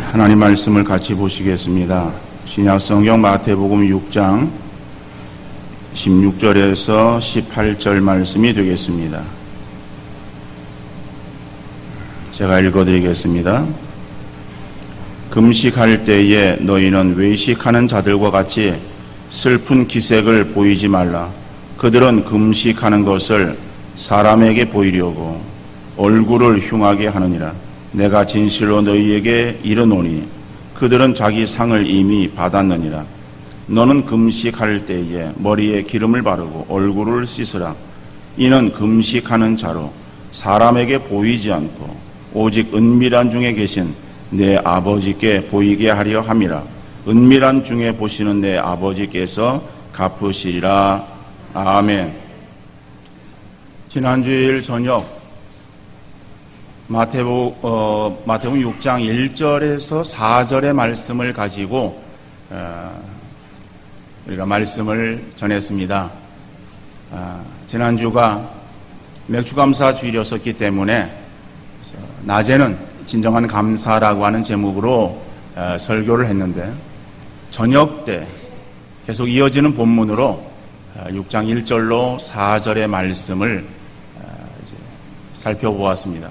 하나님 말씀을 같이 보시겠습니다. 신약성경 마태복음 6장 16절에서 18절 말씀이 되겠습니다. 제가 읽어드리겠습니다. 금식할 때에 너희는 외식하는 자들과 같이 슬픈 기색을 보이지 말라. 그들은 금식하는 것을 사람에게 보이려고 얼굴을 흉하게 하느니라. 내가 진실로 너희에게 이르노니 그들은 자기 상을 이미 받았느니라. 너는 금식할 때에 머리에 기름을 바르고 얼굴을 씻으라. 이는 금식하는 자로 사람에게 보이지 않고 오직 은밀한 중에 계신 내 아버지께 보이게 하려 함이라. 은밀한 중에 보시는 내 아버지께서 갚으시리라. 아멘. 지난주일 저녁 마태복음 6장 1절에서 4절의 말씀을 가지고 우리가 말씀을 전했습니다. 지난주가 맥주감사 주일이었기 때문에 낮에는 진정한 감사라고 하는 제목으로 설교를 했는데 저녁 때 계속 이어지는 본문으로 6장 1절로 4절의 말씀을 살펴보았습니다.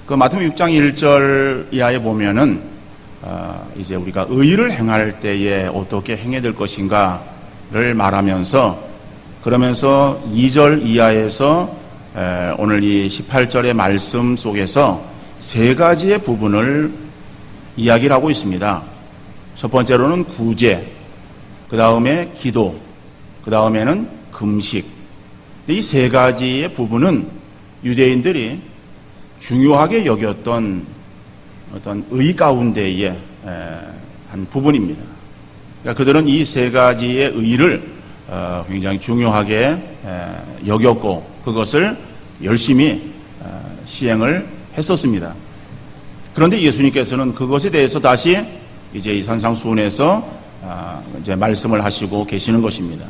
그 마태복음 6장 1절 이하에 보면은 이제 우리가 의를 행할 때에 어떻게 행해야 될 것인가를 말하면서 그러면서 2절 이하에서 오늘 이 18절의 말씀 속에서 세 가지의 부분을 이야기를 하고 있습니다. 첫 번째로는 구제, 그 다음에 기도, 그 다음에는 금식. 이 세 가지의 부분은 유대인들이 중요하게 여겼던 어떤 의 가운데의 한 부분입니다. 그러니까 그들은 이 세 가지의 의를 굉장히 중요하게 여겼고 그것을 열심히 시행을 했었습니다. 그런데 예수님께서는 그것에 대해서 다시 이제 이 산상수훈에서 이제 말씀을 하시고 계시는 것입니다.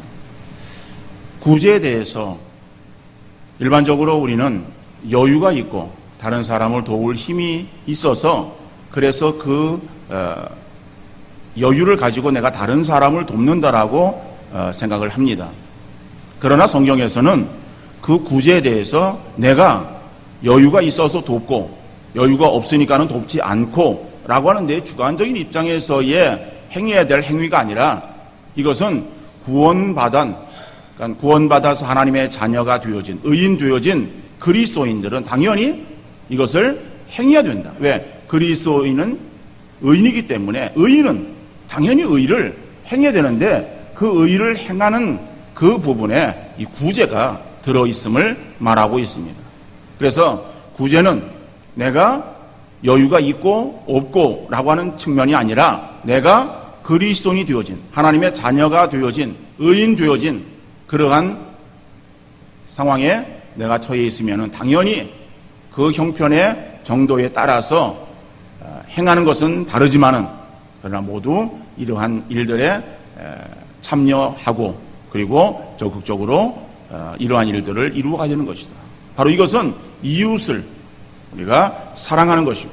구제에 대해서 일반적으로 우리는 여유가 있고 다른 사람을 도울 힘이 있어서 그래서 그 여유를 가지고 내가 다른 사람을 돕는다라고 생각을 합니다. 그러나 성경에서는 그 구제에 대해서 내가 여유가 있어서 돕고 여유가 없으니까는 돕지 않고 라고 하는 내 주관적인 입장에서의 행해야 될 행위가 아니라 이것은 구원받아서 하나님의 자녀가 되어진 의인 되어진 그리스도인들은 당연히 이것을 행해야 된다. 왜? 그리스도인은 의인이기 때문에 의인은 당연히 의를 행해야 되는데 그 의를 행하는 그 부분에 이 구제가 들어있음을 말하고 있습니다. 그래서 구제는 내가 여유가 있고 없고 라고 하는 측면이 아니라 내가 그리스도인이 되어진 하나님의 자녀가 되어진 의인 되어진 그러한 상황에 내가 처해 있으면 당연히 그 형편의 정도에 따라서 행하는 것은 다르지만은 그러나 모두 이러한 일들에 참여하고 그리고 적극적으로 이러한 일들을 이루어가려는 것이다. 바로 이것은 이웃을 우리가 사랑하는 것이고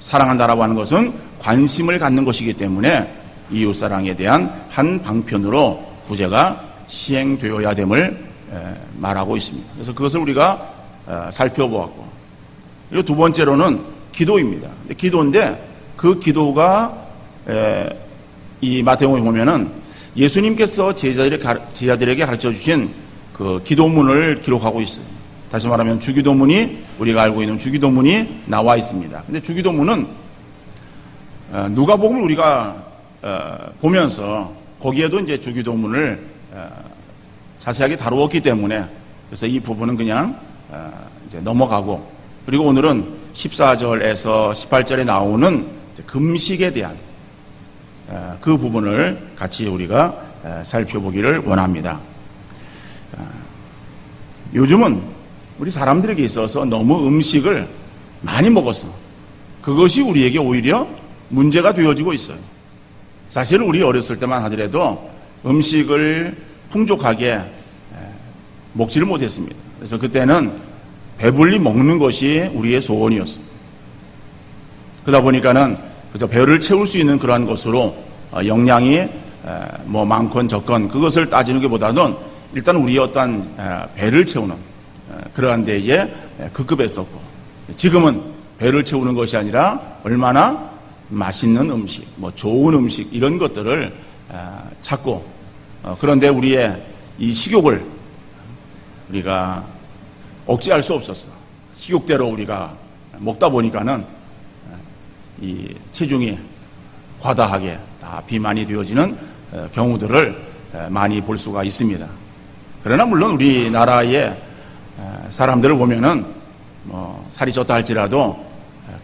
사랑한다라고 하는 것은 관심을 갖는 것이기 때문에 이웃사랑에 대한 한 방편으로 구제가 시행되어야 됨을 말하고 있습니다. 그래서 그것을 우리가 살펴보았고 그리고 두 번째로는 기도입니다. 기도인데 그 기도가 이 마태복음에 보면은 예수님께서 제자들에게 가르쳐 주신 그 기도문을 기록하고 있어요. 다시 말하면 주기도문이 우리가 알고 있는 주기도문이 나와 있습니다. 근데 주기도문은 누가복음을 우리가 보면서 거기에도 이제 주기도문을 자세하게 다루었기 때문에 그래서 이 부분은 그냥 이제 넘어가고 그리고 오늘은 14절에서 18절에 나오는 금식에 대한 그 부분을 같이 우리가 살펴보기를 원합니다. 요즘은 우리 사람들에게 있어서 너무 음식을 많이 먹어서 그것이 우리에게 오히려 문제가 되어지고 있어요. 사실은 우리 어렸을 때만 하더라도 음식을 풍족하게 먹지를 못했습니다. 그래서 그때는 배불리 먹는 것이 우리의 소원이었습니다. 그러다 보니까는 그저 배를 채울 수 있는 그러한 것으로 영양이 뭐 많건 적건 그것을 따지는 것보다는 일단 우리의 어떠한 배를 채우는 그러한 데에 급급했었고, 지금은 배를 채우는 것이 아니라 얼마나 맛있는 음식, 뭐 좋은 음식 이런 것들을 찾고, 그런데 우리의 이 식욕을 우리가 억제할 수 없었어. 식욕대로 우리가 먹다 보니까는 이 체중이 과다하게 다 비만이 되어지는 경우들을 많이 볼 수가 있습니다. 그러나 물론 우리나라의 사람들을 보면은 뭐 살이 쪘다 할지라도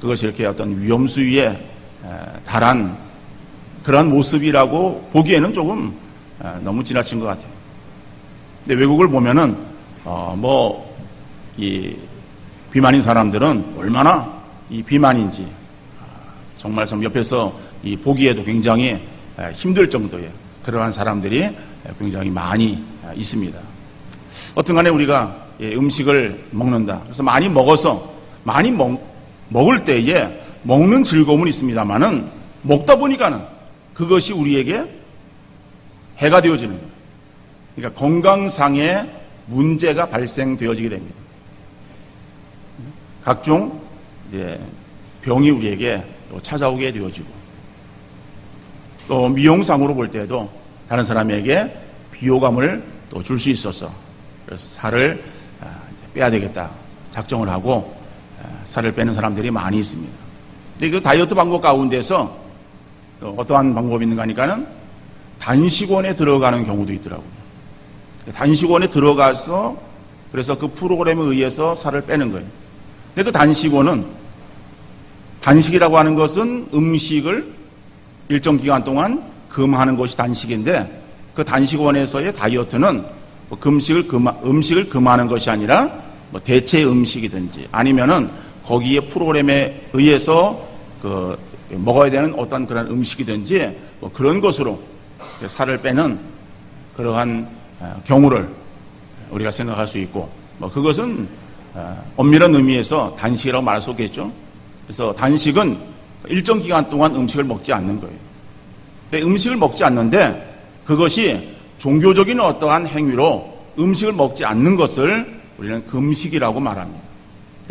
그것이 이렇게 어떤 위험 수위에 달한 그런 모습이라고 보기에는 조금 너무 지나친 것 같아요. 근데 외국을 보면은 뭐 이 비만인 사람들은 얼마나 이 비만인지 정말 좀 옆에서 이 보기에도 굉장히 힘들 정도의 그러한 사람들이 굉장히 많이 있습니다. 어떤 간에 우리가 음식을 먹는다. 그래서 많이 먹어서 많이 먹을 때에 먹는 즐거움은 있습니다만은 먹다 보니까는 그것이 우리에게 해가 되어지는 거예요. 그러니까 건강상의 문제가 발생되어지게 됩니다. 각종 이제 병이 우리에게 또 찾아오게 되어지고, 또 미용상으로 볼 때도 다른 사람에게 비호감을 또 줄 수 있어서 그래서 살을 빼야 되겠다 작정을 하고 살을 빼는 사람들이 많이 있습니다. 근데 그 다이어트 방법 가운데서 또 어떠한 방법이 있는가 하니까는 단식원에 들어가는 경우도 있더라고요. 단식원에 들어가서 그래서 그 프로그램에 의해서 살을 빼는 거예요. 근데 그 단식이라고 하는 것은 음식을 일정 기간 동안 금하는 것이 단식인데, 그 단식원에서의 다이어트는 뭐 음식을 금하는 것이 아니라 뭐 대체 음식이든지 아니면은 거기에 프로그램에 의해서 그 먹어야 되는 어떤 그런 음식이든지 뭐 그런 것으로 살을 빼는 그러한 경우를 우리가 생각할 수 있고, 뭐 그것은 엄밀한 의미에서 단식이라고 말할 수 없겠죠. 그래서 단식은 일정 기간 동안 음식을 먹지 않는 거예요. 근데 음식을 먹지 않는데 그것이 종교적인 어떠한 행위로 음식을 먹지 않는 것을 우리는 금식이라고 말합니다.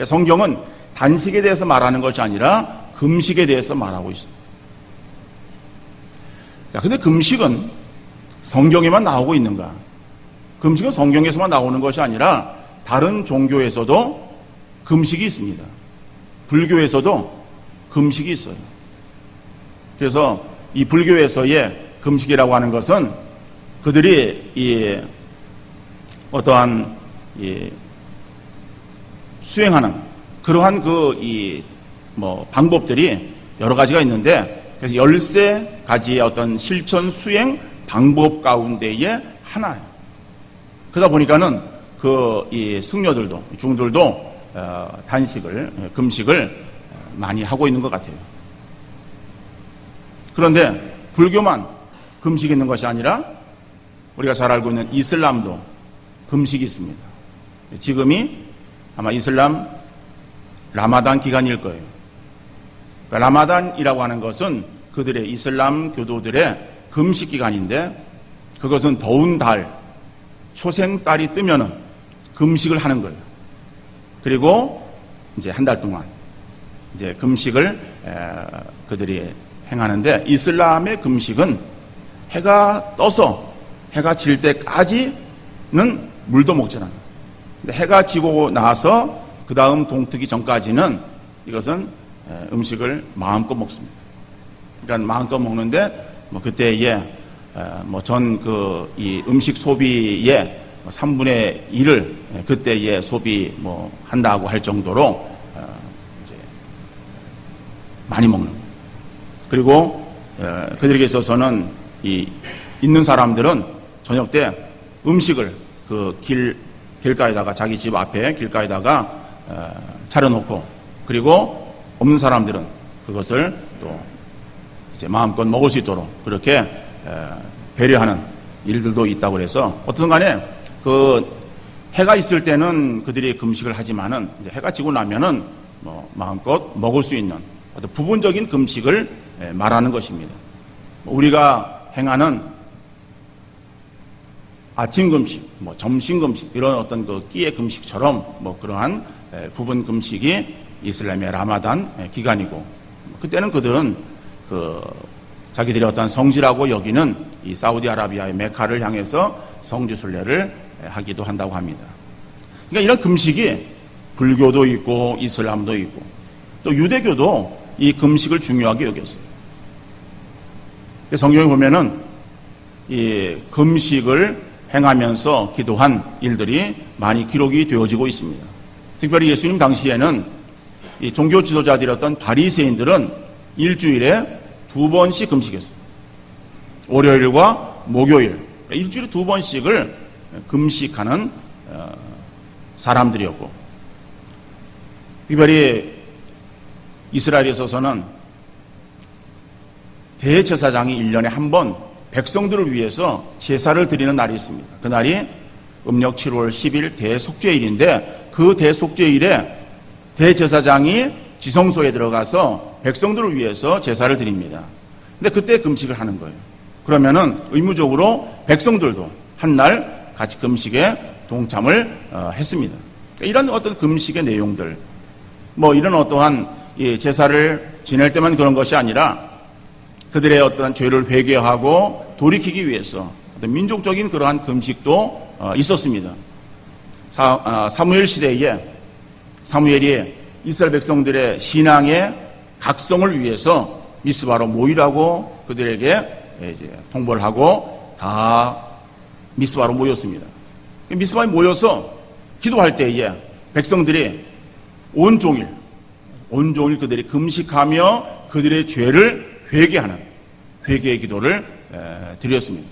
성경은 단식에 대해서 말하는 것이 아니라 금식에 대해서 말하고 있습니다. 자, 근데 금식은 성경에만 나오고 있는가? 금식은 성경에서만 나오는 것이 아니라 다른 종교에서도 금식이 있습니다. 불교에서도 금식이 있어요. 그래서 이 불교에서의 금식이라고 하는 것은 그들이 이 어떠한 수행하는 그러한 방법들이 여러 가지가 있는데, 그래서 13가지의 어떤 실천 수행 방법 가운데의 하나예요. 그러다 보니까는 이 승려들도, 중들도 금식을 많이 하고 있는 것 같아요. 그런데 불교만 금식이 있는 것이 아니라 우리가 잘 알고 있는 이슬람도 금식이 있습니다. 지금이 아마 이슬람 라마단 기간일 거예요. 그러니까 라마단이라고 하는 것은 그들의 이슬람 교도들의 금식 기간인데, 그것은 더운 달, 초생달이 뜨면은 금식을 하는 거예요. 그리고 이제 한 달 동안 이제 금식을 그들이 행하는데, 이슬람의 금식은 해가 떠서 해가 질 때까지는 물도 먹지 않아요. 해가 지고 나서 그 다음 동트기 전까지는 이것은 음식을 마음껏 먹습니다. 그러니까 마음껏 먹는데 뭐 그때에 이 음식 소비의 3분의 1을 그때에 소비 한다고 할 정도로 이제 많이 먹는 거예요. 그리고 그들에게 있어서는 있는 사람들은 저녁 때 음식을 그 길가에다가, 자기 집 앞에 길가에다가 차려놓고, 그리고 없는 사람들은 그것을 또 이제 마음껏 먹을 수 있도록 그렇게 배려하는 일들도 있다고 해서, 어떤 간에 해가 있을 때는 그들이 금식을 하지만은 이제 해가 지고 나면은 마음껏 먹을 수 있는 어떤 부분적인 금식을 말하는 것입니다. 우리가 행하는 아침 금식, 점심 금식, 이런 어떤 그 끼의 금식처럼 그러한 부분 금식이 이슬람의 라마단 기간이고, 그때는 그들은 자기들이 어떤 성지라고 여기는 이 사우디아라비아의 메카를 향해서 성지 순례를 하기도 한다고 합니다. 그러니까 이런 금식이 불교도 있고 이슬람도 있고 또 유대교도 이 금식을 중요하게 여겼어요. 성경에 보면은 이 금식을 행하면서 기도한 일들이 많이 기록이 되어지고 있습니다. 특별히 예수님 당시에는 이 종교 지도자들이었던 바리새인들은 일주일에 2번씩 금식했어요. 월요일과 목요일, 일주일에 2번씩을 금식하는 사람들이었고, 특별히 이스라엘에 있어서는 대제사장이 1년에 한 번 백성들을 위해서 제사를 드리는 날이 있습니다. 그날이 음력 7월 10일 대속죄일인데, 그 대속죄일에 대제사장이 지성소에 들어가서 백성들을 위해서 제사를 드립니다. 근데 그때 금식을 하는 거예요. 그러면은 의무적으로 백성들도 한 날 같이 금식에 동참을 했습니다. 이런 어떤 금식의 내용들, 이런 어떠한 제사를 지낼 때만 그런 것이 아니라 그들의 어떤 죄를 회개하고 돌이키기 위해서 어떤 민족적인 그러한 금식도 있었습니다. 사무엘 시대에 사무엘이 이스라엘 백성들의 신앙의 각성을 위해서 미스바로 모이라고 그들에게 이제 통보를 하고 다 미스바로 모였습니다. 미스바에 모여서 기도할 때에 백성들이 온종일 그들이 금식하며 그들의 죄를 회개하는 회개의 기도를 드렸습니다.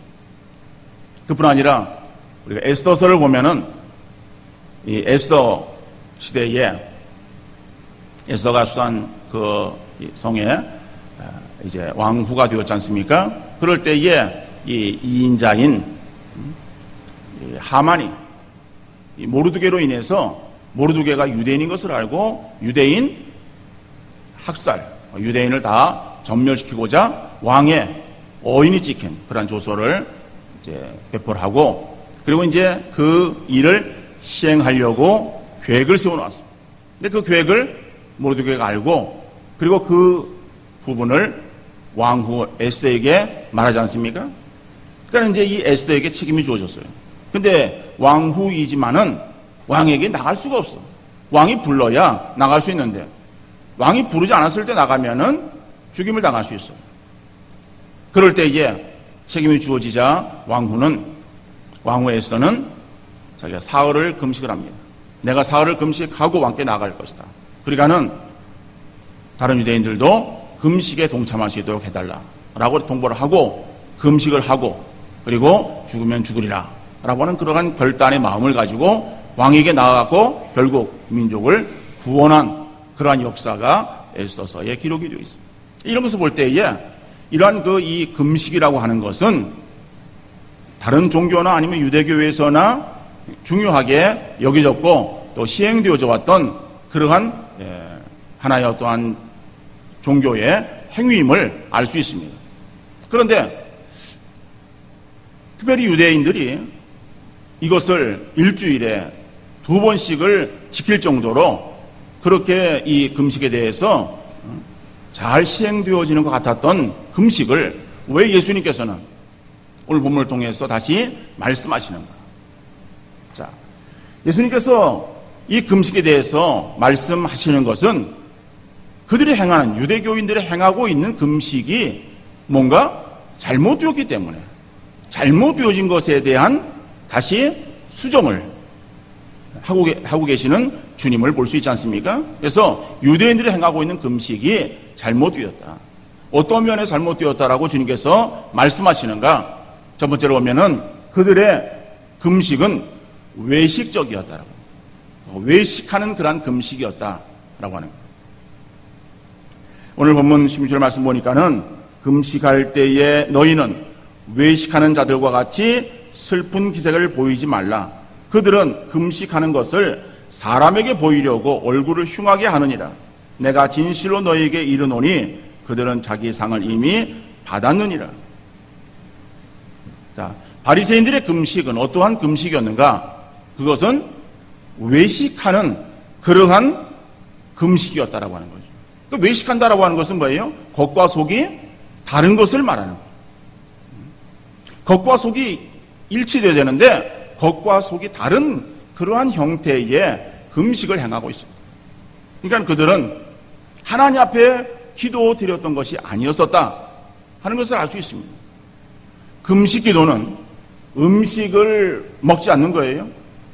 그뿐 아니라 우리가 에스더서를 보면은 이 에스더 시대에 에스더가 수한 그 성에 이제 왕후가 되었지 않습니까? 그럴 때에 이 이인자인 하만이 이 모르드게로 인해서 모르드게가 유대인인 것을 알고 유대인 학살, 유대인을 다 전멸시키고자 왕의 어인이 찍힌 그러한 조서를 이제 배포를 하고, 그리고 이제 그 일을 시행하려고 계획을 세워놨습니다. 근데 그 계획을 모르드게가 알고, 그리고 그 부분을 왕후 에스더에게 말하지 않습니까? 그러니까 이제 이 에스더에게 책임이 주어졌어요. 근데 왕후이지만은 왕에게 나갈 수가 없어. 왕이 불러야 나갈 수 있는데, 왕이 부르지 않았을 때 나가면은 죽임을 당할 수 있어요. 그럴 때에 책임이 주어지자 왕후 에스더는 자기가 사흘을 금식을 합니다. 내가 사흘을 금식하고 왕께 나갈 것이다. 그러니까는 다른 유대인들도 금식에 동참할 수 있도록 해달라라고 통보를 하고 금식을 하고, 그리고 죽으면 죽으리라 라고 하는 그러한 결단의 마음을 가지고 왕에게 나아가고 결국 민족을 구원한 그러한 역사가 에스더서에 기록이 되어 있습니다. 이런 것을 볼 때에 이러한 이 금식이라고 하는 것은 다른 종교나 아니면 유대교에서나 중요하게 여겨졌고 또 시행되어져 왔던 그러한 하나의 어떠한 종교의 행위임을 알 수 있습니다. 그런데 특별히 유대인들이 이것을 일주일에 2번씩을 지킬 정도로 그렇게 이 금식에 대해서 잘 시행되어지는 것 같았던 금식을 왜 예수님께서는 오늘 본문을 통해서 다시 말씀하시는가? 자, 예수님께서 이 금식에 대해서 말씀하시는 것은 그들이 행하는, 유대교인들이 행하고 있는 금식이 뭔가 잘못되었기 때문에 잘못되어진 것에 대한 다시 수정을 하고 계시는 주님을 볼 수 있지 않습니까? 그래서 유대인들이 행하고 있는 금식이 잘못되었다. 어떤 면에 잘못되었다라고 주님께서 말씀하시는가? 첫 번째로 보면은 그들의 금식은 외식적이었다라고. 외식하는 그러한 금식이었다라고 하는 거예요. 오늘 본문 16절 말씀 보니까는 금식할 때에 너희는 외식하는 자들과 같이 슬픈 기색을 보이지 말라. 그들은 금식하는 것을 사람에게 보이려고 얼굴을 흉하게 하느니라. 내가 진실로 너희에게 이르노니 그들은 자기 상을 이미 받았느니라. 자, 바리새인들의 금식은 어떠한 금식이었는가? 그것은 외식하는 그러한 금식이었다라고 하는 거죠. 그 외식한다라고 하는 것은 뭐예요? 겉과 속이 다른 것을 말하는 거예요. 겉과 속이 일치되어야 되는데 겉과 속이 다른 그러한 형태의 금식을 행하고 있습니다. 그러니까 그들은 하나님 앞에 기도 드렸던 것이 아니었었다 하는 것을 알 수 있습니다. 금식 기도는 음식을 먹지 않는 거예요.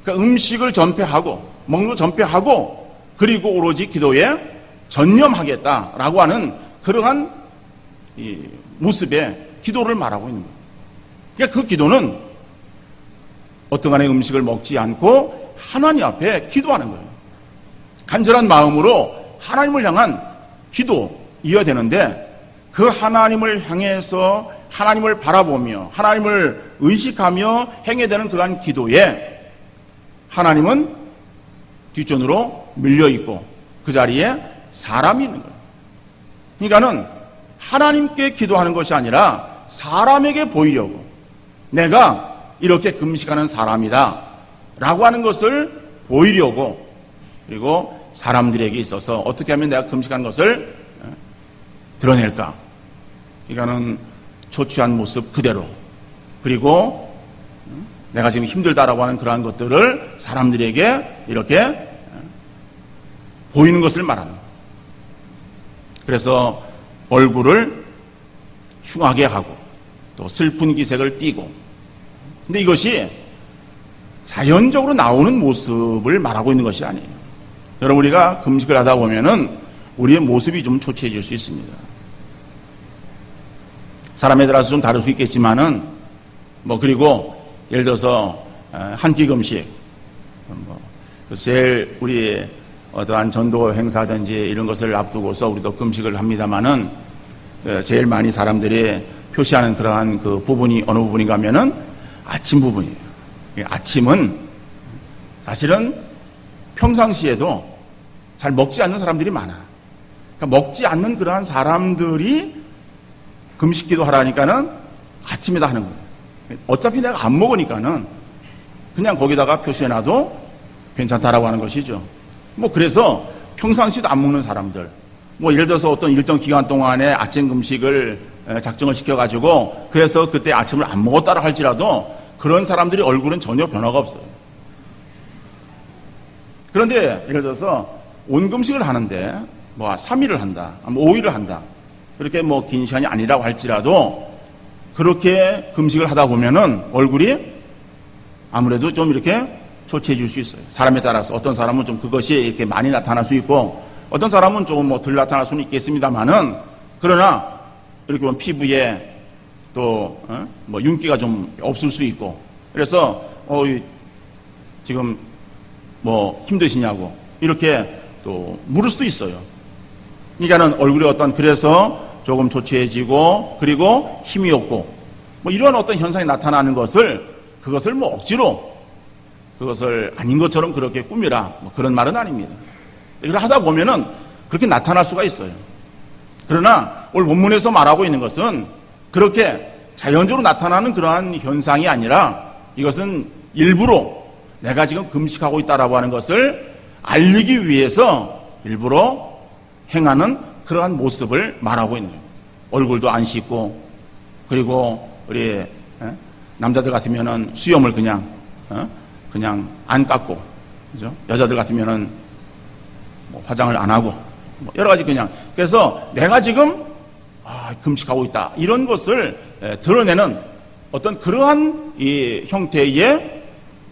그러니까 음식을 전폐하고 먹는 거 전폐하고 그리고 오로지 기도에 전념하겠다라고 하는 그러한 이 모습의 기도를 말하고 있는 거예요. 그러니까 그 기도는 어떤 간의 음식을 먹지 않고 하나님 앞에 기도하는 거예요. 간절한 마음으로 하나님을 향한 기도이어야 되는데 그 하나님을 향해서 하나님을 바라보며 하나님을 의식하며 행해야 되는 그러한 기도에 하나님은 뒷전으로 밀려있고 그 자리에 사람이 있는 거예요. 그러니까는 하나님께 기도하는 것이 아니라 사람에게 보이려고 내가 이렇게 금식하는 사람이다 라고 하는 것을 보이려고 그리고 사람들에게 있어서 어떻게 하면 내가 금식하는 것을 드러낼까? 그러니까는 초췌한 모습 그대로 그리고 내가 지금 힘들다라고 하는 그러한 것들을 사람들에게 이렇게 보이는 것을 말하는 거예요. 그래서 얼굴을 흉하게 하고 또 슬픈 기색을 띠고 근데 이것이 자연적으로 나오는 모습을 말하고 있는 것이 아니에요. 여러분 우리가 금식을 하다 보면은 우리의 모습이 좀 초췌해질 수 있습니다. 사람에 따라서 좀 다를 수 있겠지만은 그리고 예를 들어서 한 끼 금식 제일 우리 어떠한 전도 행사든지 이런 것을 앞두고서 우리도 금식을 합니다만은 제일 많이 사람들이 표시하는 그러한 그 부분이 어느 부분인가 하면은 아침 부분이에요. 아침은 사실은 평상시에도 잘 먹지 않는 사람들이 많아. 그러니까 먹지 않는 그러한 사람들이 금식기도 하라니까는 아침에다 하는 거예요. 어차피 내가 안 먹으니까는 그냥 거기다가 표시해놔도 괜찮다라고 하는 것이죠. 그래서 평상시도 안 먹는 사람들, 예를 들어서 어떤 일정 기간 동안에 아침 금식을 작정을 시켜가지고 그래서 그때 아침을 안 먹었다라 할지라도 그런 사람들이 얼굴은 전혀 변화가 없어요. 그런데 예를 들어서 온금식을 하는데 3일을 한다, 5일을 한다. 그렇게 긴 시간이 아니라고 할지라도 그렇게 금식을 하다 보면은 얼굴이 아무래도 좀 이렇게 초췌해질 수 있어요. 사람에 따라서 어떤 사람은 좀 그것이 이렇게 많이 나타날 수 있고 어떤 사람은 조금 덜 나타날 수는 있겠습니다만은 그러나 이렇게 보면 피부에 또 윤기가 좀 없을 수 있고 그래서 지금 힘드시냐고 이렇게 또 물을 수도 있어요. 그러니까는 얼굴이 그래서 조금 초췌해지고 그리고 힘이 없고 이런 어떤 현상이 나타나는 그것을 억지로 그것을 아닌 것처럼 그렇게 꾸미라 그런 말은 아닙니다. 이걸 하다 보면은 그렇게 나타날 수가 있어요. 그러나 오늘 본문에서 말하고 있는 것은 그렇게 자연적으로 나타나는 그러한 현상이 아니라 이것은 일부러 내가 지금 금식하고 있다라고 하는 것을 알리기 위해서 일부러 행하는 그러한 모습을 말하고 있는 거예요. 얼굴도 안 씻고 그리고 우리 남자들 같으면은 수염을 그냥 안 깎고 그죠? 여자들 같으면은 화장을 안 하고 여러 가지 그래서 내가 지금 금식하고 있다 이런 것을 드러내는 어떤 그러한 이 형태의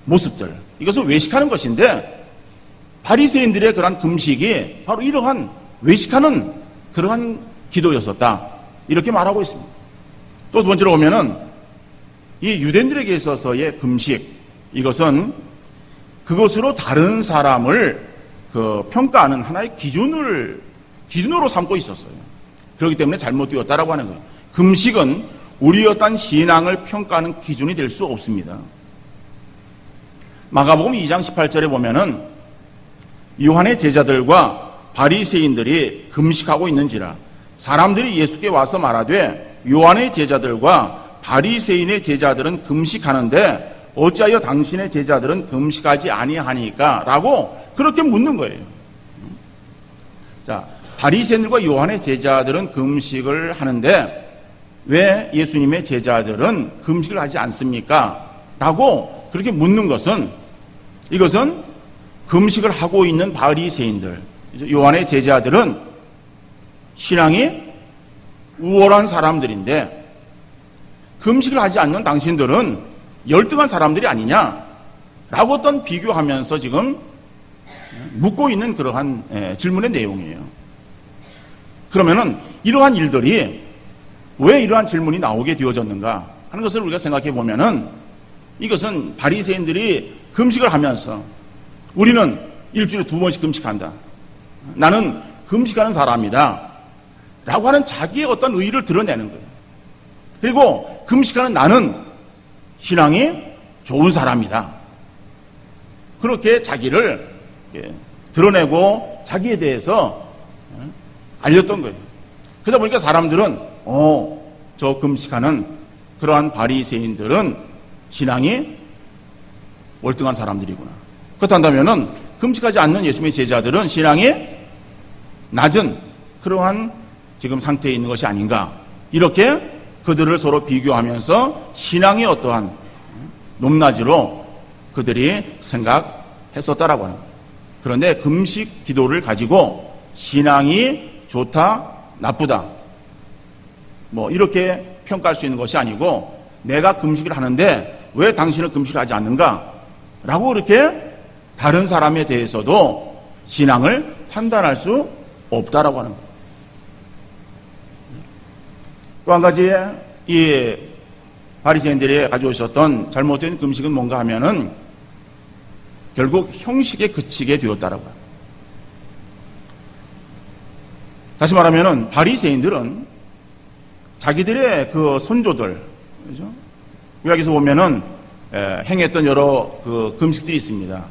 모습들 이것을 외식하는 것인데 바리새인들의 그러한 금식이 바로 이러한 외식하는 그러한 기도였었다 이렇게 말하고 있습니다. 또 두 번째로 보면은 이 유대인들에게 있어서의 금식 이것은 그것으로 다른 사람을 평가하는 하나의 기준으로 삼고 있었어요. 그렇기 때문에 잘못되었다라고 하는 거예요. 금식은 우리의 어떤 신앙을 평가하는 기준이 될 수 없습니다. 마가복음 2장 18절에 보면은 요한의 제자들과 바리새인들이 금식하고 있는지라 사람들이 예수께 와서 말하되 요한의 제자들과 바리새인의 제자들은 금식하는데 어찌하여 당신의 제자들은 금식하지 아니하니까? 라고 그렇게 묻는 거예요. 자, 바리새인들과 요한의 제자들은 금식을 하는데 왜 예수님의 제자들은 금식을 하지 않습니까? 라고 그렇게 묻는 것은, 이것은 금식을 하고 있는 바리새인들, 요한의 제자들은 신앙이 우월한 사람들인데 금식을 하지 않는 당신들은 열등한 사람들이 아니냐라고 어떤 비교하면서 지금 묻고 있는 그러한 질문의 내용이에요. 그러면은 이러한 일들이 왜 이러한 질문이 나오게 되어졌는가 하는 것을 우리가 생각해 보면은, 이것은 바리새인들이 금식을 하면서 우리는 일주일에 2번씩 금식한다, 나는 금식하는 사람이다 라고 하는 자기의 어떤 의의를 드러내는 거예요. 그리고 금식하는 나는 신앙이 좋은 사람이다, 그렇게 자기를 드러내고 자기에 대해서 알렸던 거예요. 그러다 보니까 사람들은 저 금식하는 그러한 바리새인들은 신앙이 월등한 사람들이구나, 그렇다면은 금식하지 않는 예수님의 제자들은 신앙이 낮은 그러한 지금 상태에 있는 것이 아닌가, 이렇게 그들을 서로 비교하면서 신앙의 어떠한 높낮이로 그들이 생각했었다라고 하는 거예요. 그런데 금식 기도를 가지고 신앙이 좋다, 나쁘다, 이렇게 평가할 수 있는 것이 아니고, 내가 금식을 하는데 왜 당신은 금식을 하지 않는가? 라고 그렇게 다른 사람에 대해서도 신앙을 판단할 수 없다라고 하는 거예요. 또 한 가지 이 바리새인들이 가지고 있었던 잘못된 금식은 뭔가 하면은 결국 형식에 그치게 되었다라고 해요. 다시 말하면은 바리새인들은 자기들의 그 선조들, 그죠? 여기서 보면은 행했던 여러 그 금식들이 있습니다.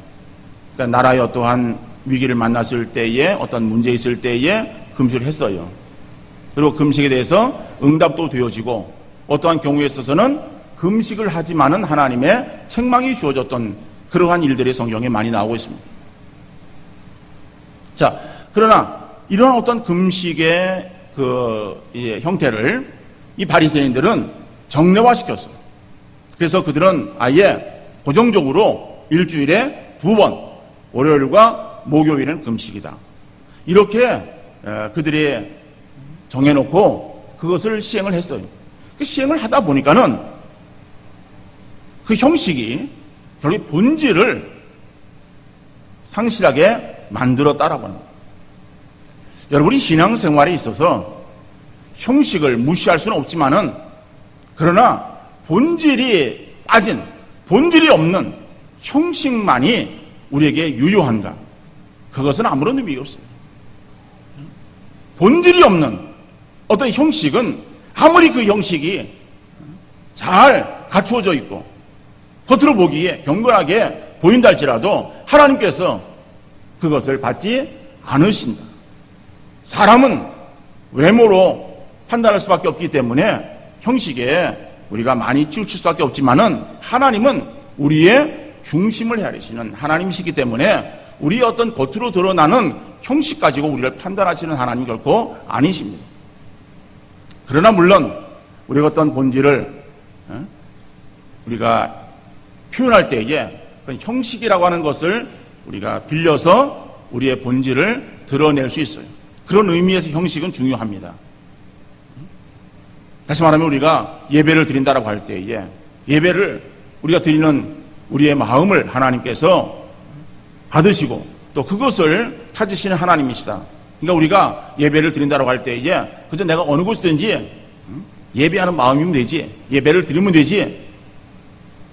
그러니까 나라의 어떠한 위기를 만났을 때에, 어떤 문제 있을 때에 금식을 했어요. 그리고 금식에 대해서 응답도 되어지고, 어떠한 경우에 있어서는 금식을 하지만은 하나님의 책망이 주어졌던 그러한 일들이 성경에 많이 나오고 있습니다. 자, 그러나 이러한 어떤 금식의 그 형태를 이 바리새인들은 정례화시켰어요. 그래서 그들은 아예 고정적으로 일주일에 2번, 월요일과 목요일은 금식이다, 이렇게 그들이 정해놓고 그것을 시행을 했어요. 그 시행을 하다 보니까는 그 형식이 결국 본질을 상실하게 만들었다라고 하는 거예요. 여러분이 신앙생활에 있어서 형식을 무시할 수는 없지만은, 그러나 본질이 빠진, 본질이 없는 형식만이 우리에게 유효한가? 그것은 아무런 의미가 없어요. 본질이 없는 어떤 형식은 아무리 그 형식이 잘 갖추어져 있고 겉으로 보기에 경건하게 보인다 할지라도 하나님께서 그것을 받지 않으신다. 사람은 외모로 판단할 수밖에 없기 때문에 형식에 우리가 많이 치우칠 수밖에 없지만은, 하나님은 우리의 중심을 헤아리시는 하나님이시기 때문에 우리의 어떤 겉으로 드러나는 형식 가지고 우리를 판단하시는 하나님 결코 아니십니다. 그러나 물론 우리가 어떤 본질을 우리가 표현할 때에 그런 형식이라고 하는 것을 우리가 빌려서 우리의 본질을 드러낼 수 있어요. 그런 의미에서 형식은 중요합니다. 다시 말하면 우리가 예배를 드린다라고 할 때에 예배를 우리가 드리는 우리의 마음을 하나님께서 받으시고 또 그것을 찾으시는 하나님이시다. 그러니까 우리가 예배를 드린다라고 할 때에 그저 내가 어느 곳이든지 예배하는 마음이면 되지, 예배를 드리면 되지.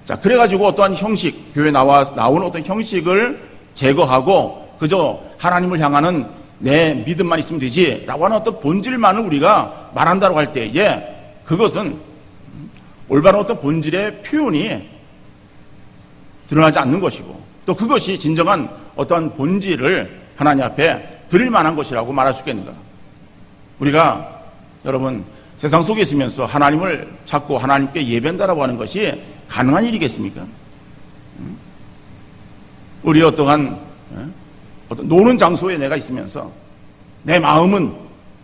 자, 그래가지고 어떠한 형식, 교회에 나오는 어떤 형식을 제거하고 그저 하나님을 향하는 내 믿음만 있으면 되지 라고 하는 어떤 본질만을 우리가 말한다고 할 때에 그것은 올바른 어떤 본질의 표현이 드러나지 않는 것이고, 또 그것이 진정한 어떤 본질을 하나님 앞에 드릴 만한 것이라고 말할 수 있겠는가. 우리가 여러분, 세상 속에 있으면서 하나님을 찾고 하나님께 예배한다라고 하는 것이 가능한 일이겠습니까? 우리 어떤 노는 장소에 내가 있으면서 내 마음은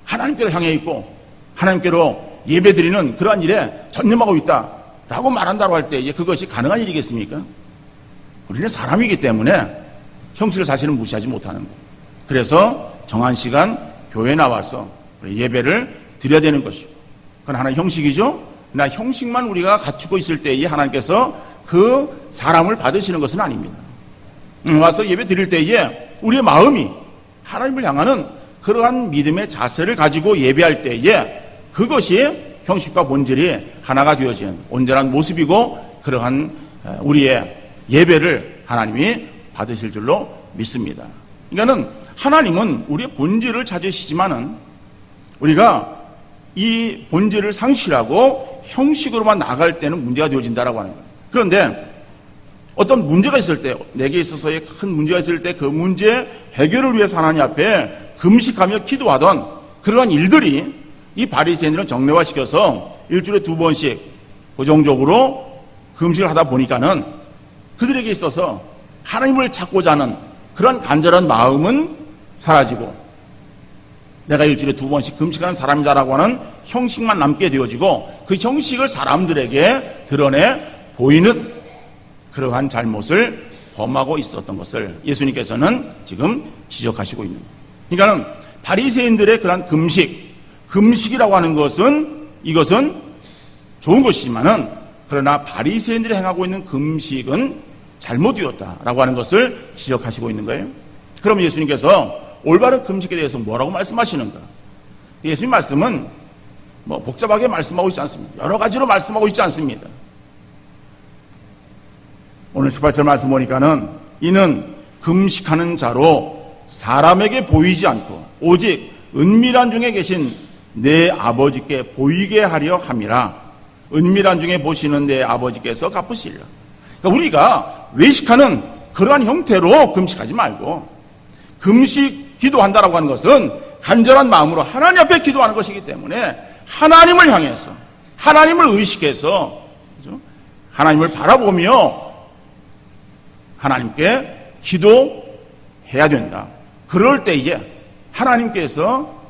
하나님께로 향해 있고 하나님께로 예배드리는 그러한 일에 전념하고 있다라고 말한다고 할 때 그것이 가능한 일이겠습니까? 우리는 사람이기 때문에 형식을 사실은 무시하지 못하는 거예요. 그래서 정한 시간 교회에 나와서 예배를 드려야 되는 것이고, 그건 하나의 형식이죠. 그러나 형식만 우리가 갖추고 있을 때에 하나님께서 그 사람을 받으시는 것은 아닙니다. 와서 예배 드릴 때에 우리의 마음이 하나님을 향하는 그러한 믿음의 자세를 가지고 예배할 때에 그것이 형식과 본질이 하나가 되어진 온전한 모습이고, 그러한 우리의 예배를 하나님이 받으실 줄로 믿습니다. 그러니까는 하나님은 우리의 본질을 찾으시지만은 우리가 이 본질을 상실하고 형식으로만 나갈 때는 문제가 되어진다라고 하는 거예요. 그런데 어떤 문제가 있을 때, 내게 있어서의 큰 문제가 있을 때 그 문제 해결을 위해서 하나님 앞에 금식하며 기도하던 그러한 일들이 이 바리새인들은 정례화시켜서 일주일에 2번씩 고정적으로 금식을 하다 보니까는 그들에게 있어서 하나님을 찾고자 하는 그런 간절한 마음은 사라지고, 내가 일주일에 2번씩 금식하는 사람이다라고 하는 형식만 남게 되어지고, 그 형식을 사람들에게 드러내 보이는 그러한 잘못을 범하고 있었던 것을 예수님께서는 지금 지적하시고 있는 거예요. 그러니까 바리새인들의 그런 금식이라고 하는 것은 이것은 좋은 것이지만은, 그러나 바리새인들이 행하고 있는 금식은 잘못되었다라고 하는 것을 지적하시고 있는 거예요. 그럼 예수님께서 올바른 금식에 대해서 뭐라고 말씀하시는가? 예수님 말씀은 복잡하게 말씀하고 있지 않습니다. 여러 가지로 말씀하고 있지 않습니다. 오늘 18절 말씀 보니까는 이는 금식하는 자로 사람에게 보이지 않고 오직 은밀한 중에 계신 내 아버지께 보이게 하려 함이라. 은밀한 중에 보시는 내 아버지께서 갚으시리라. 그러니까 우리가 외식하는 그러한 형태로 금식하지 말고, 금식 기도한다라고 하는 것은 간절한 마음으로 하나님 앞에 기도하는 것이기 때문에 하나님을 향해서, 하나님을 의식해서, 그렇죠? 하나님을 바라보며 하나님께 기도해야 된다. 그럴 때에 하나님께서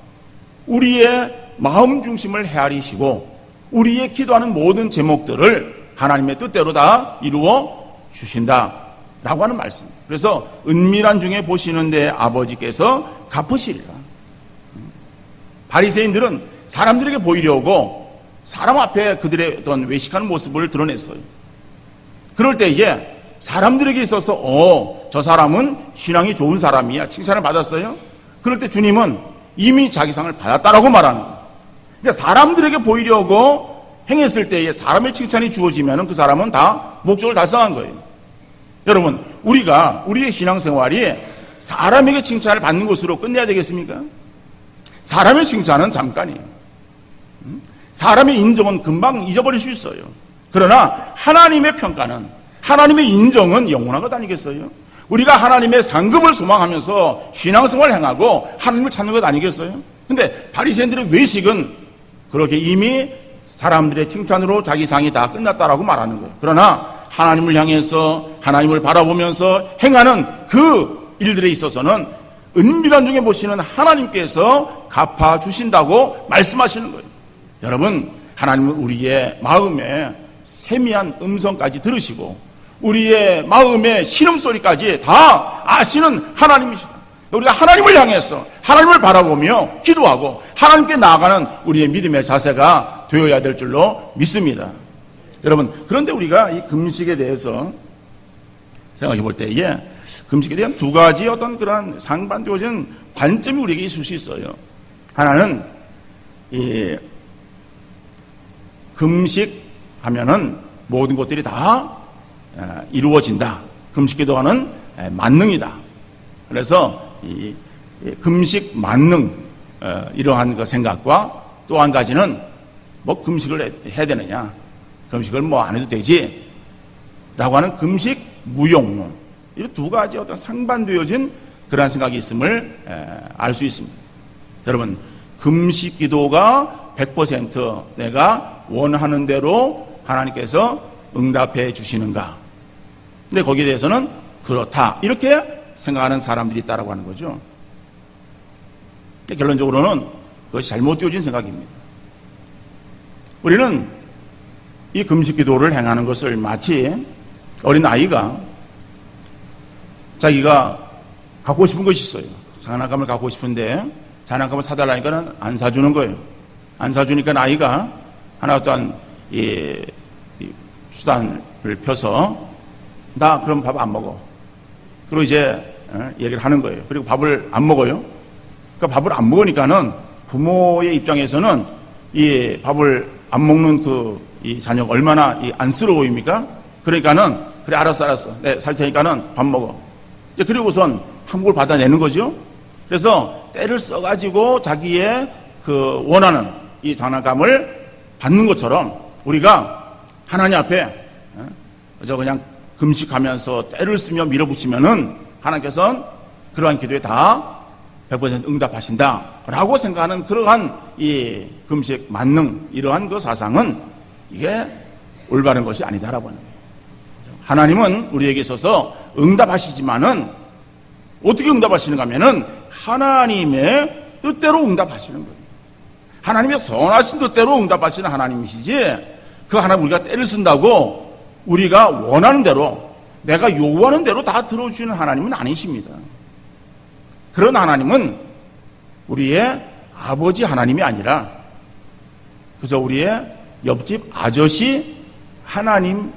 우리의 마음 중심을 헤아리시고 우리의 기도하는 모든 제목들을 하나님의 뜻대로 다 이루어 주신다라고 하는 말씀. 그래서 은밀한 중에 보시는 데 아버지께서 갚으시리라. 바리새인들은 사람들에게 보이려고 사람 앞에 그들의 어떤 외식하는 모습을 드러냈어요. 그럴 때에 사람들에게 있어서 저 사람은 신앙이 좋은 사람이야, 칭찬을 받았어요. 그럴 때 주님은 이미 자기 상을 받았다라고 말하는 거예요. 그러니까 사람들에게 보이려고 행했을 때에 사람의 칭찬이 주어지면 그 사람은 다 목적을 달성한 거예요. 여러분, 우리의 신앙생활이 사람에게 칭찬을 받는 것으로 끝내야 되겠습니까? 사람의 칭찬은 잠깐이에요. 사람의 인정은 금방 잊어버릴 수 있어요. 그러나 하나님의 평가는, 하나님의 인정은 영원한 것 아니겠어요? 우리가 하나님의 상급을 소망하면서 신앙생활을 행하고 하나님을 찾는 것 아니겠어요? 근데 바리새인들의 외식은 그렇게 이미 사람들의 칭찬으로 자기 상이 다 끝났다라고 말하는 거예요. 그러나 하나님을 향해서 하나님을 바라보면서 행하는 그 일들에 있어서는 은밀한 중에 보시는 하나님께서 갚아주신다고 말씀하시는 거예요. 여러분, 하나님은 우리의 마음에 세미한 음성까지 들으시고 우리의 마음의 신음소리까지 다 아시는 하나님이시다. 우리가 하나님을 향해서 하나님을 바라보며 기도하고 하나님께 나아가는 우리의 믿음의 자세가 되어야 될 줄로 믿습니다. 여러분, 그런데 우리가 이 금식에 대해서 생각해 볼 때에 금식에 대한 두 가지 어떤 그런 상반되어진 관점이 우리에게 있을 수 있어요. 하나는 이 금식하면은 모든 것들이 다 이루어진다. 금식 기도하는 만능이다. 그래서 이 금식 만능 이러한 그 생각과 또 한 가지는 금식을 해야 되느냐, 금식을 안 해도 되지 라고 하는 금식 무용론, 이 두 가지 어떤 상반되어진 그러한 생각이 있음을 알 수 있습니다. 여러분, 금식 기도가 100% 내가 원하는 대로 하나님께서 응답해 주시는가? 근데 거기에 대해서는 그렇다, 이렇게 생각하는 사람들이 있다라고 하는 거죠. 결론적으로는 그것이 잘못되어진 생각입니다. 우리는 이 금식 기도를 행하는 것을 마치 어린 아이가 자기가 갖고 싶은 것이 있어요. 장난감을 갖고 싶은데 장난감을 사달라니까는 안 사주는 거예요. 안 사주니까 아이가 하나 어떤 수단을 펴서 나 그럼 밥 안 먹어. 그리고 이제 얘기를 하는 거예요. 그리고 밥을 안 먹어요. 그러니까 밥을 안 먹으니까는 부모의 입장에서는 이 밥을 안 먹는 이 자녀가 얼마나 안쓰러워 보입니까? 그러니까는 그래 알았어. 네, 살 테니까는 밥 먹어. 이제 그리고선 한국을 받아내는 거죠. 그래서 때를 써가지고 자기의 원하는 이 장난감을 받는 것처럼 우리가 하나님 앞에 그냥 금식하면서 때를 쓰며 밀어붙이면은 하나님께서는 그러한 기도에 다 100% 응답하신다라고 생각하는 그러한 이 금식 만능, 이러한 그 사상은 이게 올바른 것이 아니다라고 하는 거예요. 하나님은 우리에게 있어서 응답하시지만은 어떻게 응답하시는가 하면은 하나님의 뜻대로 응답하시는 거예요. 하나님의 선하신 뜻대로 응답하시는 하나님이시지, 그 하나님 우리가 때를 쓴다고 우리가 원하는 대로, 내가 요구하는 대로 다 들어주시는 하나님은 아니십니다. 그런 하나님은 우리의 아버지 하나님이 아니라 그저 우리의 옆집 아저씨 하나님이기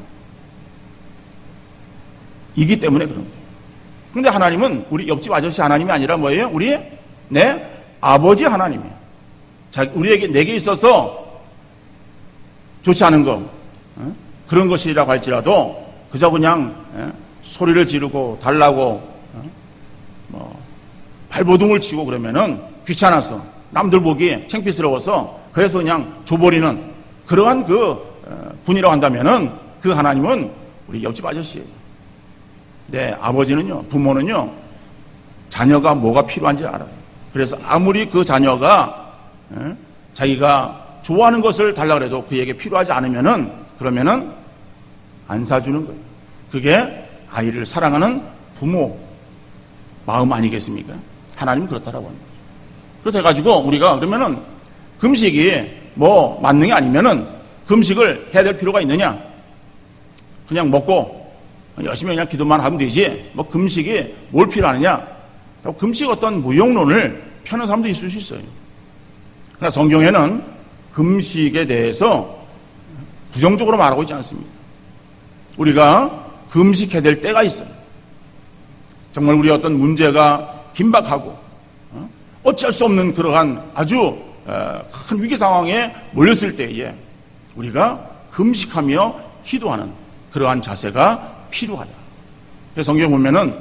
때문에 그런 거예요. 그런데 하나님은 우리 옆집 아저씨 하나님이 아니라 뭐예요? 우리 내 아버지 하나님이에요. 내게 있어서 좋지 않은 거, 그런 것이라고 할지라도 그저 그냥 소리를 지르고 달라고 발버둥을 치고 그러면은 귀찮아서, 남들 보기 창피스러워서 그래서 그냥 줘버리는 그러한 분이라고 한다면은 그 하나님은 우리 옆집 아저씨예요. 네, 아버지는요, 부모는요, 자녀가 뭐가 필요한지 알아요. 그래서 아무리 그 자녀가 자기가 좋아하는 것을 달라고 해도 그에게 필요하지 않으면은 그러면은 안 사주는 거예요. 그게 아이를 사랑하는 부모 마음 아니겠습니까? 하나님은 그렇다라고 합니다. 그렇다 해가지고 우리가 그러면은 금식이 만능이 아니면은 금식을 해야 될 필요가 있느냐? 그냥 먹고 열심히 그냥 기도만 하면 되지. 금식이 뭘 필요하느냐? 금식 어떤 무용론을 펴는 사람도 있을 수 있어요. 그러나 성경에는 금식에 대해서 부정적으로 말하고 있지 않습니다. 우리가 금식해야 될 때가 있어요. 정말 우리 어떤 문제가 긴박하고 어찌할 수 없는 그러한 아주 큰 위기 상황에 몰렸을 때에 우리가 금식하며 기도하는 그러한 자세가 필요하다. 그래서 성경에 보면은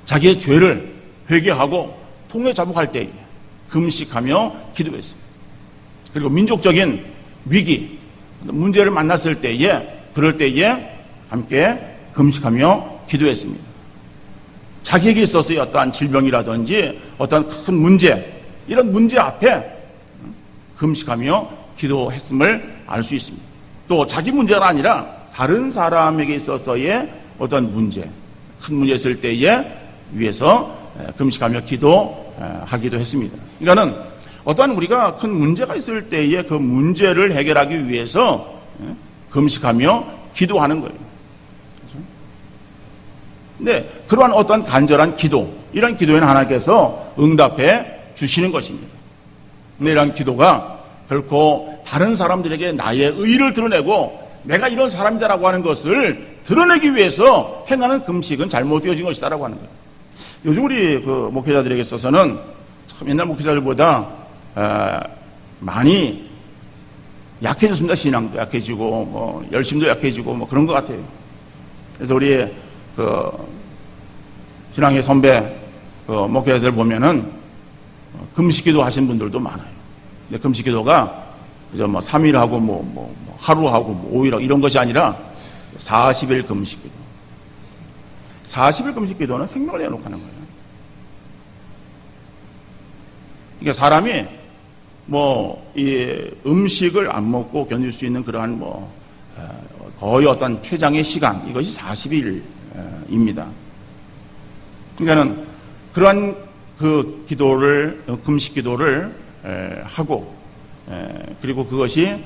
자기의 죄를 회개하고 통회 자복할 때에 금식하며 기도했습니다. 그리고 민족적인 위기, 문제를 만났을 때에 그럴 때에 함께 금식하며 기도했습니다. 자기에게 있어서의 어떠한 질병이라든지 어떠한 큰 문제, 이런 문제 앞에 금식하며 기도했음을 알 수 있습니다. 또 자기 문제가 아니라 다른 사람에게 있어서의 어떤 문제, 큰 문제 있을 때에 위해서 금식하며 기도하기도 했습니다. 그러니까는 어떠한 우리가 큰 문제가 있을 때에 그 문제를 해결하기 위해서 금식하며 기도하는 거예요. 근데 그러한 어떤 간절한 기도, 이런 기도에는 하나님께서 응답해 주시는 것입니다. 근데 이런 기도가 결코 다른 사람들에게 나의 의의를 드러내고 내가 이런 사람이다라고 하는 것을 드러내기 위해서 행하는 금식은 잘못되어진 것이다라고 하는 거예요. 요즘 우리 목회자들에게 있어서는 참 옛날 목회자들보다 많이 약해졌습니다. 신앙도 약해지고 열심도 약해지고 그런 것 같아요. 그래서 우리 신앙의 선배 목회자들 보면은 금식기도 하신 분들도 많아요. 근데 금식기도가 그저 3일 하고 하루 하고 5일 하고 이런 것이 아니라 40일 금식기도. 40일 금식기도는 생명을 내놓고 하는 거예요. 그러니까 사람이 이 음식을 안 먹고 견딜 수 있는 그러한 거의 어떤 최장의 시간, 이것이 40일입니다. 그러니까는 그러한 그 기도를, 금식 기도를 하고, 그리고 그것이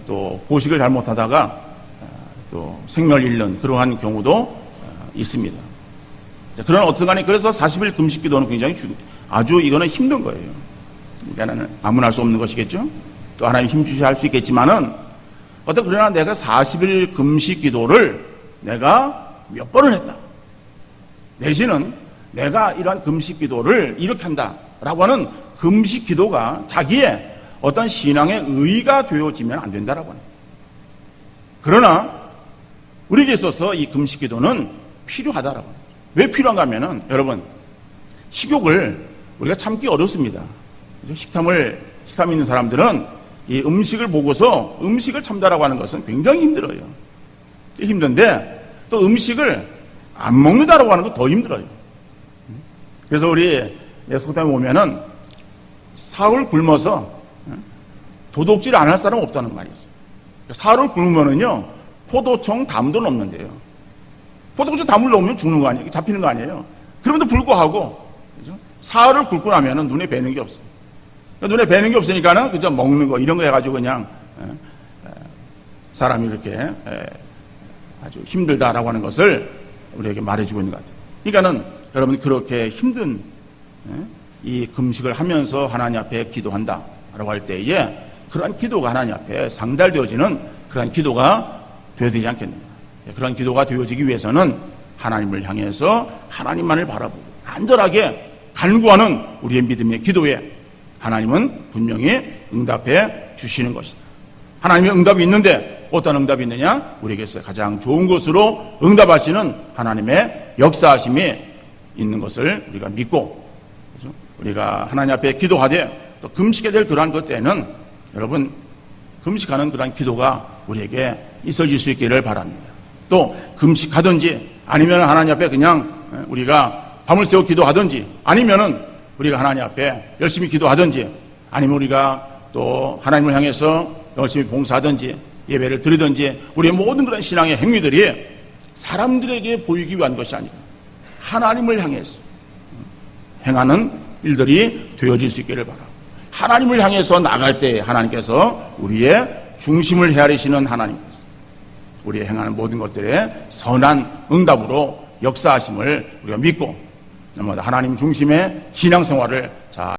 또 보식을 잘못하다가 또 생명을 잃는 그러한 경우도 있습니다. 그런 어떤 간에 그래서 40일 금식 기도는 굉장히 아주 이거는 힘든 거예요. 그러니까 아무나 할 수 없는 것이겠죠. 또 하나님 힘 주셔야 할 수 있겠지만은 그러나 내가 40일 금식 기도를 내가 몇 번을 했다. 내지는 내가 이러한 금식 기도를 이렇게 한다라고 하는 금식 기도가 자기의 어떤 신앙의 의의가 되어지면 안 된다라고 합니다. 그러나 우리에게 있어서 이 금식 기도는 필요하다라고 합니다. 왜 필요한가 하면은 여러분, 식욕을 우리가 참기 어렵습니다. 식탐 있는 사람들은 이 음식을 보고서 음식을 참다라고 하는 것은 굉장히 힘들어요. 힘든데 또 음식을 안 먹는다라고 하는 건 더 힘들어요. 그래서 우리 예수님에 보면은 사흘 굶어서 도둑질 안 할 사람 없다는 말이 있어요. 사흘을 굶으면은요, 포도청 담도 넘는데요. 포도청 담을 넘으면 죽는 거 아니에요? 잡히는 거 아니에요? 그럼에도 불구하고, 그죠? 사흘을 굶고 나면은 눈에 뵈는 게 없어요. 눈에 뵈는 게 없으니까는 그저 먹는 거, 이런 거 해가지고 그냥, 사람이 이렇게 아주 힘들다라고 하는 것을 우리에게 말해주고 있는 것 같아요. 그러니까는 여러분, 그렇게 힘든 이 금식을 하면서 하나님 앞에 기도한다라고 할 때에 그러한 기도가 하나님 앞에 상달되어지는 그러한 기도가 되어야 되지 않겠느냐. 그러한 기도가 되어지기 위해서는 하나님을 향해서 하나님만을 바라보고 간절하게 간구하는 우리의 믿음의 기도에 하나님은 분명히 응답해 주시는 것이다. 하나님의 응답이 있는데 어떤 응답이 있느냐? 우리에게서 가장 좋은 것으로 응답하시는 하나님의 역사하심이 있는 것을 우리가 믿고, 그렇죠? 우리가 하나님 앞에 기도하되 또 금식해야 될 그러한 것 때는 여러분, 금식하는 그러한 기도가 우리에게 있어질 수 있기를 바랍니다. 또 금식하든지 아니면 하나님 앞에 그냥 우리가 밤을 새워 기도하든지 아니면은 우리가 하나님 앞에 열심히 기도하든지 아니면 우리가 또 하나님을 향해서 열심히 봉사하든지 예배를 드리든지 우리의 모든 그런 신앙의 행위들이 사람들에게 보이기 위한 것이 아니라 하나님을 향해서 행하는 일들이 되어질 수 있기를 바랍니다. 하나님을 향해서 나갈 때 하나님께서 우리의 중심을 헤아리시는 하나님께서 우리의 행하는 모든 것들의 선한 응답으로 역사하심을 우리가 믿고 하나님 중심의 신앙생활을 잘